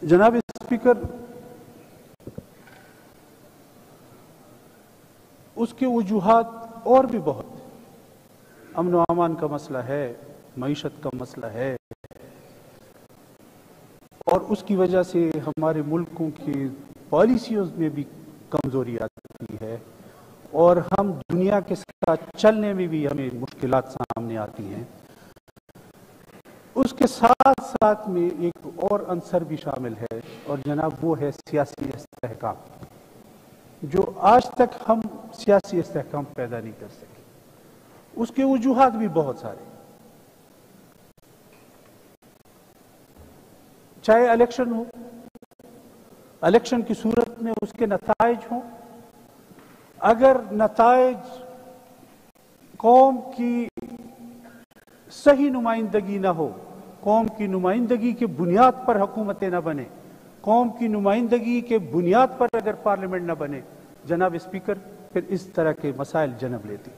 जनाब स्पीकर, उसके वजूहात और भी बहुत, अमन व अमान का मसला है, मईशत का मसला है, और उसकी वजह से हमारे मुल्कों की पॉलिसियों में भी कमज़ोरी आती है और हम दुनिया के साथ चलने में भी हमें मुश्किलात सामने आती हैं। उसके साथ साथ में एक और अंसर भी शामिल है और जनाब वो है सियासी इस्तेहकाम, जो आज तक हम सियासी इस्तेहकाम पैदा नहीं कर सके। उसके वजूहात भी बहुत सारे, चाहे इलेक्शन हो, इलेक्शन की सूरत में उसके नताइज हों, अगर नताइज कौम की सही नुमाइंदगी ना हो, कौम की नुमाइंदगी के बुनियाद पर हुकूमतें ना बने, कौम की नुमाइंदगी के बुनियाद पर अगर पार्लियामेंट ना बने, जनाब स्पीकर, फिर इस तरह के मसाइल जन्म लेती हैं।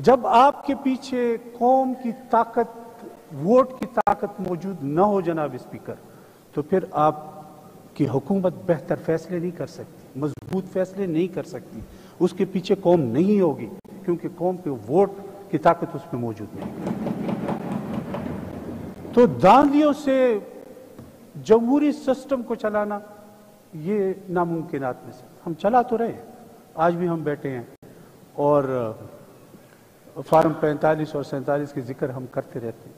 जब आपके पीछे कौम की ताकत, वोट की ताकत मौजूद ना हो जनाब स्पीकर, तो फिर आपकी हुकूमत बेहतर फैसले नहीं कर सकती, मजबूत फैसले नहीं कर सकती। उसके पीछे कौम नहीं होगी क्योंकि कौम के वोट की ताकत उस पर मौजूद नहीं। तो धांधलियों से जमहूरी सिस्टम को चलाना ये नामुमकिनात में से, हम चला तो रहे हैं, आज भी हम बैठे हैं और फार्म 45 और 47 के जिक्र हम करते रहते हैं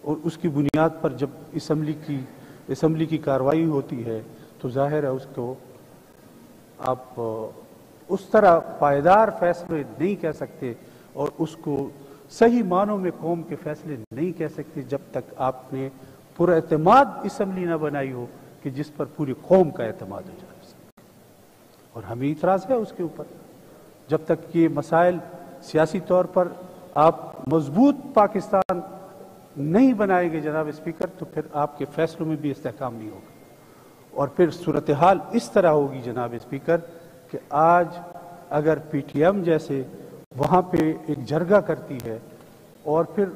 और उसकी बुनियाद पर जब असम्बली की कार्रवाई होती है तो जाहिर है उसको आप उस तरह पायदार फैसले नहीं कह सकते और उसको सही मानों में कौम के फैसले नहीं कह सकते जब तक आपने पुरएतमाद असम्बली न बनाई हो कि जिस पर पूरी कौम का एतमाद हो जाए। और हमें इतराज है उसके ऊपर। जब तक ये मसाइल सियासी तौर पर आप मजबूत पाकिस्तान नहीं बनाएंगे जनाब स्पीकर, तो फिर आपके फैसलों में भी इस्तेहकाम नहीं होगा और फिर सूरत हाल इस तरह होगी जनाब स्पीकर कि आज अगर PTM जैसे वहाँ पे एक जरगा करती है और फिर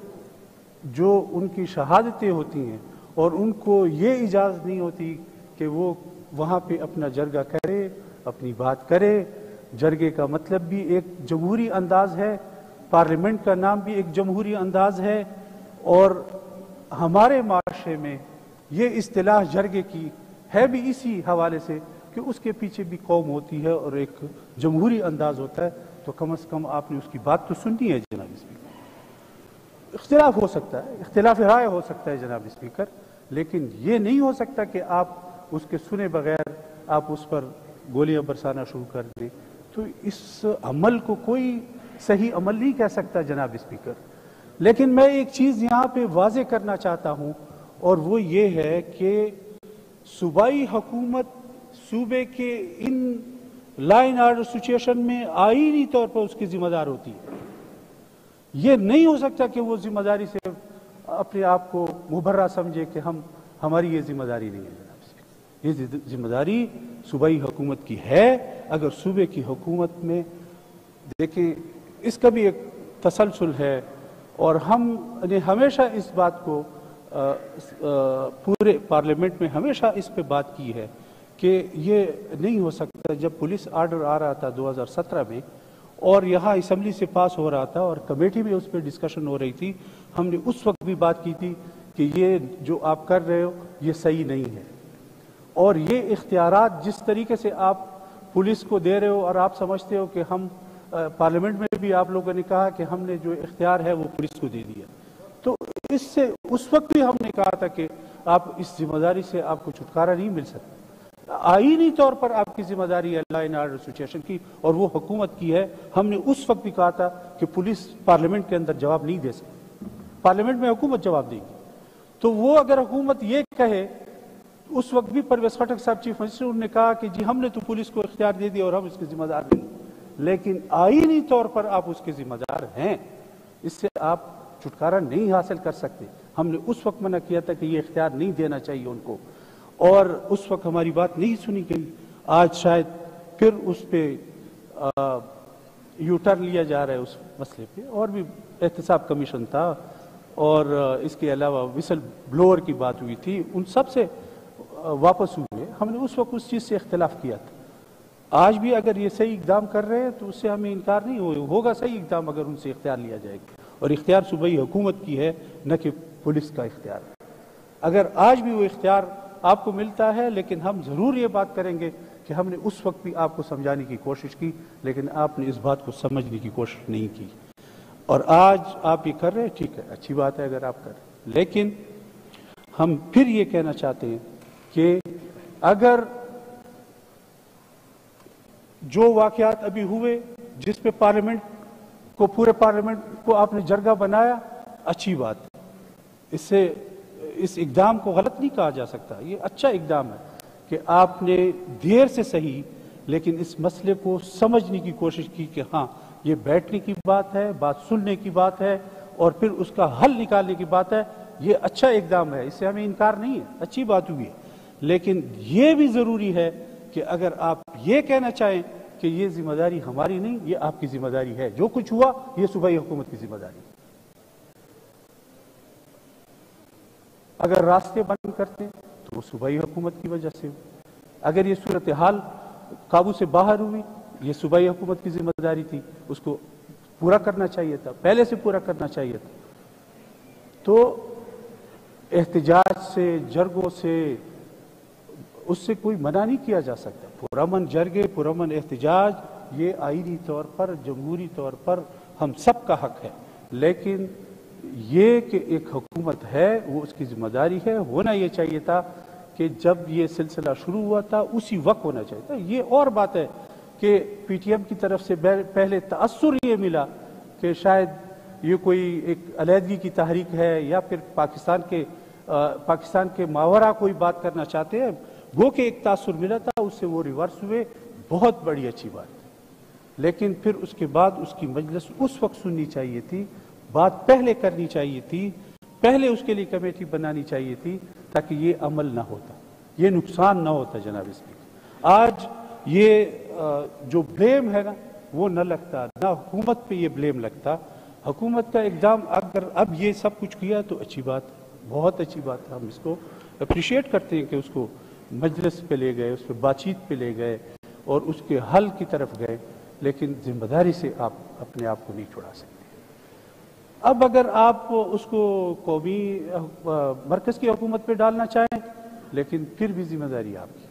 जो उनकी शहादतें होती हैं और उनको ये इजाज़त नहीं होती कि वो वहाँ पे अपना जरगा करे, अपनी बात करे। जरगे का मतलब भी एक जमहूरी अंदाज है, पार्लियामेंट का नाम भी एक जमहूरी अंदाज है और हमारे माशरे में ये इस्तिलाह जरगे की है भी इसी हवाले से कि उसके पीछे भी कौम होती है और एक जमहूरी अंदाज होता है, तो कम से कम आपने उसकी बात तो सुननी है जनाब स्पीकर। इख्तिलाफ हो सकता है, इख्तिलाफ राय हो सकता है जनाब स्पीकर, लेकिन ये नहीं हो सकता कि आप उसके सुने बगैर आप उस पर गोलियां बरसाना शुरू कर दें। तो इस अमल को कोई सही अमल नहीं कह सकता जनाब स्पीकर। लेकिन मैं एक चीज़ यहाँ पे वाजे करना चाहता हूँ और वो ये है कि सूबाई हुकूमत सूबे के in law and order situation में आईनी तौर पर उसकी जिम्मेदार होती है। ये नहीं हो सकता कि वो जिम्मेदारी से अपने आप को मुबर्रा समझे कि हमारी ये जिम्मेदारी नहीं है जनाब स्पीकर। ये जिम्मेदारी सूबाई हुकूमत की है। अगर सूबे की हुकूमत में देखें, इसका भी एक तसलसल है और हमने हमेशा इस बात को पूरे पार्लियामेंट में हमेशा इस पे बात की है कि ये नहीं हो सकता। जब पुलिस आर्डर आ रहा था 2017 में और यहाँ असम्बली से पास हो रहा था और कमेटी में उस पर डिस्कशन हो रही थी, हमने उस वक्त भी बात की थी कि ये जो आप कर रहे हो ये सही नहीं है और ये इख्तियारात जिस तरीके से आप पुलिस को दे रहे हो और आप समझते हो कि हम पार्लियामेंट में भी आप लोगों ने कहा कि हमने जो इख्तियार है वो पुलिस को दे दिया, तो इससे उस वक्त भी हमने कहा था कि आप इस जिम्मेदारी से आपको छुटकारा नहीं मिल सकता। आईनी तौर पर आपकी जिम्मेदारी है लॉ एंड ऑर्डर सिचुएशन की और वो हुकूमत की है। हमने उस वक्त भी कहा था कि पुलिस पार्लियामेंट के अंदर जवाब नहीं दे सकती, पार्लियामेंट में हुकूमत जवाब देगी। तो वो अगर हुकूमत ये कहे, उस वक्त भी परवेज खटक साहब चीफ मिनिस्टर उन्होंने कहा कि जी हमने तो पुलिस को इख्तियार दे दिया और हम इसके जिम्मेदार नहीं, लेकिन आईनी तौर पर आप उसके जिम्मेदार हैं, इससे आप छुटकारा नहीं हासिल कर सकते। हमने उस वक्त मना किया था कि ये इख्तियार नहीं देना चाहिए उनको और उस वक्त हमारी बात नहीं सुनी गई। आज शायद फिर उस पर यू टर्न लिया जा रहा है उस मसले पे, और भी एहतसाब कमीशन था और इसके अलावा विसल ब्लोअर की बात हुई थी, उन सब से वापस हुए। हमने उस वक्त उस चीज़ से इख्तिलाफ किया था। आज भी अगर ये सही इक़दाम कर रहे हैं तो उससे हमें इनकार नहीं होगा, सही इक़दाम अगर उनसे इख्तियार लिया जाएगा, और इख्तियार सूबाई हुकूमत की है, न कि पुलिस का इख्तियार है। अगर आज भी वो इख्तियार आपको मिलता है, लेकिन हम ज़रूर ये बात करेंगे कि हमने उस वक्त भी आपको समझाने की कोशिश की, लेकिन आपने इस बात को समझने की कोशिश नहीं की, और आज आप ये कर रहे हैं, ठीक है, अच्छी बात है अगर आप कर रहे हैं। लेकिन हम फिर ये कहना चाहते हैं कि अगर जो वाक़यात अभी हुए, जिस पे पार्लियामेंट को, पूरे पार्लियामेंट को आपने जरगा बनाया, अच्छी बात है। इससे इस इक़दाम को गलत नहीं कहा जा सकता, ये अच्छा इक़दाम है कि आपने देर से सही लेकिन इस मसले को समझने की कोशिश की कि हाँ, ये बैठने की बात है, बात सुनने की बात है, और फिर उसका हल निकालने की बात है। ये अच्छा इक़दाम है, इससे हमें इनकार नहीं है, अच्छी बात हुई है। लेकिन ये भी ज़रूरी है कि अगर आप ये कहना चाहें कि ये जिम्मेदारी हमारी नहीं, ये आपकी जिम्मेदारी है, जो कुछ हुआ ये सूबाई हुकूमत की जिम्मेदारी है। अगर रास्ते बंद करते तो वो सूबाई हुकूमत की वजह से, अगर ये सूरत हाल काबू से बाहर हुई, ये सूबाई हुकूमत की जिम्मेदारी थी, उसको पूरा करना चाहिए था, पहले से पूरा करना चाहिए था। तो एहतजाज से, जरगों से, उससे कोई मना नहीं किया जा सकता। पुरअमन जरगे, पुरअमन एहतजाज, ये आईनी तौर पर, जमहूरी तौर पर हम सब का हक है, लेकिन ये कि एक हुकूमत है वो उसकी जिम्मेदारी है। होना ये चाहिए था कि जब ये सिलसिला शुरू हुआ था उसी वक्त होना चाहिए था। ये और बात है कि पीटीएम की तरफ से पहले तअस्सुर ये मिला कि शायद ये कोई एक अलहदगी की तहरीक है, या फिर पाकिस्तान के मावरा कोई बात करना चाहते हैं, वो कि एक तासुर मिला था, उससे वो रिवर्स हुए, बहुत बड़ी अच्छी बात है। लेकिन फिर उसके बाद उसकी मजलिस उस वक्त सुननी चाहिए थी, बात पहले करनी चाहिए थी, पहले उसके लिए कमेटी बनानी चाहिए थी, ताकि ये अमल ना होता, ये नुकसान ना होता। जनाब स्पीकर, आज ये जो ब्लेम है ना, वो न लगता, ना हुकूमत पे ये ब्लेम लगता। हुकूमत का इक़दाम अगर अब ये सब कुछ किया तो अच्छी बात है, बहुत अच्छी बात है, हम इसको अप्रिशिएट करते हैं कि उसको मजलिस पे ले गए, उस पर बातचीत पे ले गए और उसके हल की तरफ गए, लेकिन जिम्मेदारी से आप अपने आप को नहीं छुड़ा सकते। अब अगर आप उसको कौमी मरकज़ की हुकूमत पे डालना चाहें, लेकिन फिर भी जिम्मेदारी आपकी,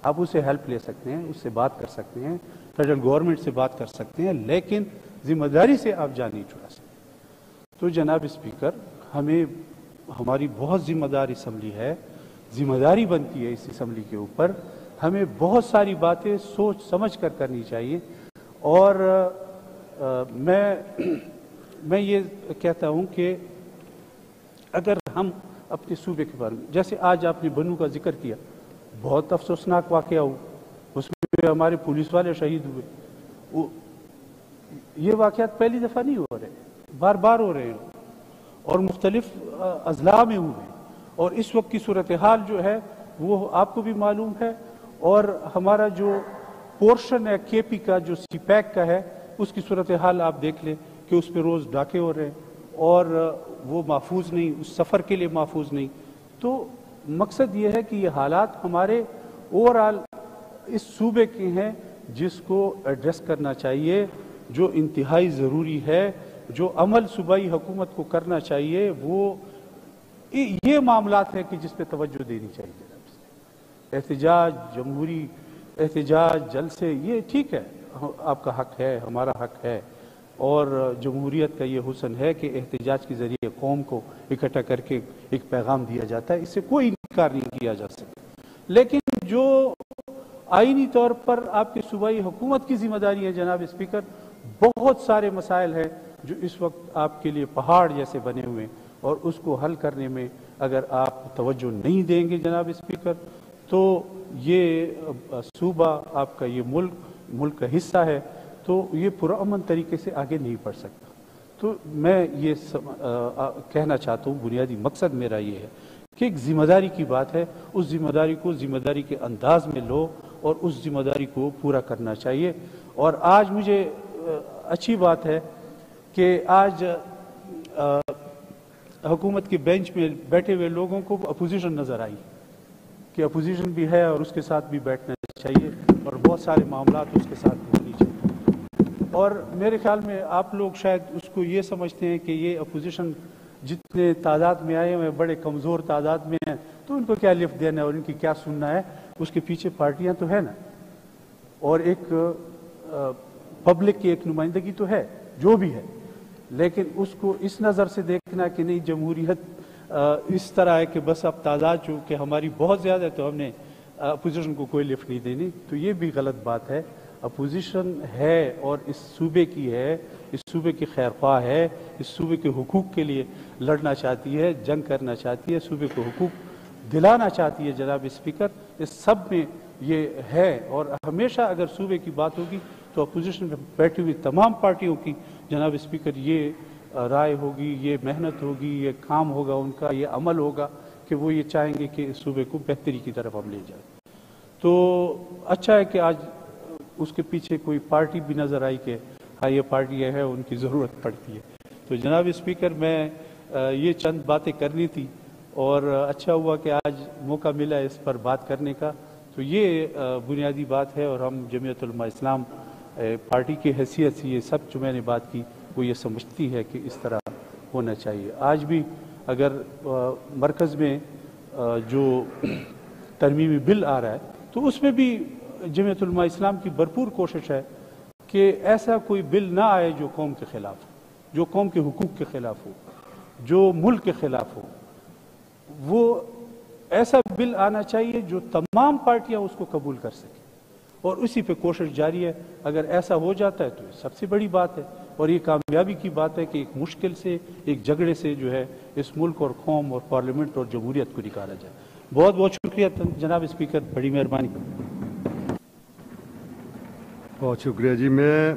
आप उससे हेल्प ले सकते हैं, उससे बात कर सकते हैं, फेडरल गवर्नमेंट से बात कर सकते हैं, लेकिन जिम्मेदारी से आप जान नहीं छुड़ा सकते। तो जनाब स्पीकर, हमें, हमारी बहुत जिम्मेदार असम्बली है, जिम्मेदारी बनती है इस असम्बली के ऊपर, हमें बहुत सारी बातें सोच समझ कर करनी चाहिए। और मैं ये कहता हूँ कि अगर हम अपने सूबे के बारे में, जैसे आज आपने बनू का जिक्र किया, बहुत अफसोसनाक वाक़या हुआ, उसमें हमारे पुलिस वाले शहीद हुए। ये वाक़यात पहली दफ़ा नहीं हो रहे, बार बार हो रहे हैं, और मुख्तलिफ अजला में हुए, और इस वक्त की सूरत हाल जो है वो आपको भी मालूम है, और हमारा जो पोर्शन है केपी का, जो सीपैक का है, उसकी सूरत हाल आप देख लें कि उस पर रोज़ डाके हो रहे हैं, और वो महफूज नहीं, उस सफ़र के लिए महफूज नहीं। तो मकसद ये है कि ये हालात हमारे ओवरऑल इस सूबे के हैं, जिसको एड्रेस करना चाहिए, जो इंतहाई ज़रूरी है, जो अमल सूबाई हुकूमत को करना चाहिए, वो ये मामलात हैं कि जिस पे तवज्जो देनी चाहिए। एहतजाज, जमहूरी एहतजाज, जलसे, ये ठीक है, आपका हक है, हमारा हक है, और जमहूरियत का ये हुस्न है कि एहतजाज के ज़रिए कौम को इकट्ठा करके एक पैगाम दिया जाता है, इससे कोई इनकार नहीं किया जा सकता। लेकिन जो आईनी तौर पर आपकी सूबाई हुकूमत की जिम्मेदारी है जनाब स्पीकर, बहुत सारे मसाइल हैं जो इस वक्त आपके लिए पहाड़ जैसे बने हुए हैं, और उसको हल करने में अगर आप तवज्जो नहीं देंगे जनाब स्पीकर, तो ये सूबा आपका, ये मुल्क का हिस्सा है, तो ये पुरअमन तरीके से आगे नहीं बढ़ सकता। तो मैं ये कहना चाहता हूँ, बुनियादी मकसद मेरा ये है कि एक जिम्मेदारी की बात है, उस जिम्मेदारी को जिम्मेदारी के अंदाज में लो और उस जिम्मेदारी को पूरा करना चाहिए। और आज मुझे अच्छी बात है कि आज हुकूमत के बेंच में बैठे हुए लोगों को अपोजिशन नज़र आई कि अपोजिशन भी है और उसके साथ भी बैठना चाहिए और बहुत सारे मामलात उसके साथ भी होनी चाहिए। और मेरे ख्याल में आप लोग शायद उसको ये समझते हैं कि ये अपोजिशन जितने तादाद में आए हुए हैं बड़े कमज़ोर तादाद में हैं, तो उनको क्या लिफ्ट देना है और इनकी क्या सुनना है। उसके पीछे पार्टियां तो है ना, और एक पब्लिक की एक नुमाइंदगी तो है, जो भी है, लेकिन उसको इस नज़र से देखना कि नहीं जमहूरियत इस तरह है कि बस अब तादाद चूँकि हमारी बहुत ज़्यादा है तो हमने अपोजिशन को कोई लिफ्ट नहीं देनी, तो ये भी गलत बात है। अपोजिशन है और इस सूबे की है, इस सूबे की खैरख्वाह है, इस सूबे के हुकूक के लिए लड़ना चाहती है, जंग करना चाहती है, सूबे को हुकूक दिलाना चाहती है। जनाब स्पीकर, इस सब में ये है और हमेशा अगर सूबे की बात होगी तो अपोजिशन में बैठी हुई तमाम पार्टियों की जनाब स्पीकर ये राय होगी, ये मेहनत होगी, ये काम होगा उनका, ये अमल होगा कि वो ये चाहेंगे कि इस सूबे को बेहतरी की तरफ हम ले जाएं। तो अच्छा है कि आज उसके पीछे कोई पार्टी भी नज़र आई कि हाँ ये पार्टी है, उनकी ज़रूरत पड़ती है। तो जनाब स्पीकर, मैं ये चंद बातें करनी थी और अच्छा हुआ कि आज मौका मिला इस पर बात करने का। तो ये बुनियादी बात है और हम जमीयत उलमा इस्लाम पार्टी की हैसियत से ये सब जो मैंने बात की वो ये समझती है कि इस तरह होना चाहिए। आज भी अगर मरकज़ में जो तरमीमी बिल आ रहा है तो उसमें भी जमीयत उलमा इस्लाम की भरपूर कोशिश है कि ऐसा कोई बिल ना आए जो कौम के ख़िलाफ़ हो, जो कौम के हुकूक के ख़िलाफ़ हो, जो मुल्क के ख़िलाफ़ हो। वो ऐसा बिल आना चाहिए जो तमाम पार्टियां उसको कबूल कर सकें और उसी पे कोशिश जारी है। अगर ऐसा हो जाता है तो सबसे बड़ी बात है और ये कामयाबी की बात है कि एक मुश्किल से एक झगड़े से जो है इस मुल्क और कौम और पार्लियामेंट और जमहूरियत को निकाला जाए। बहुत बहुत शुक्रिया जनाब स्पीकर, बड़ी मेहरबानी। बहुत शुक्रिया जी। मैं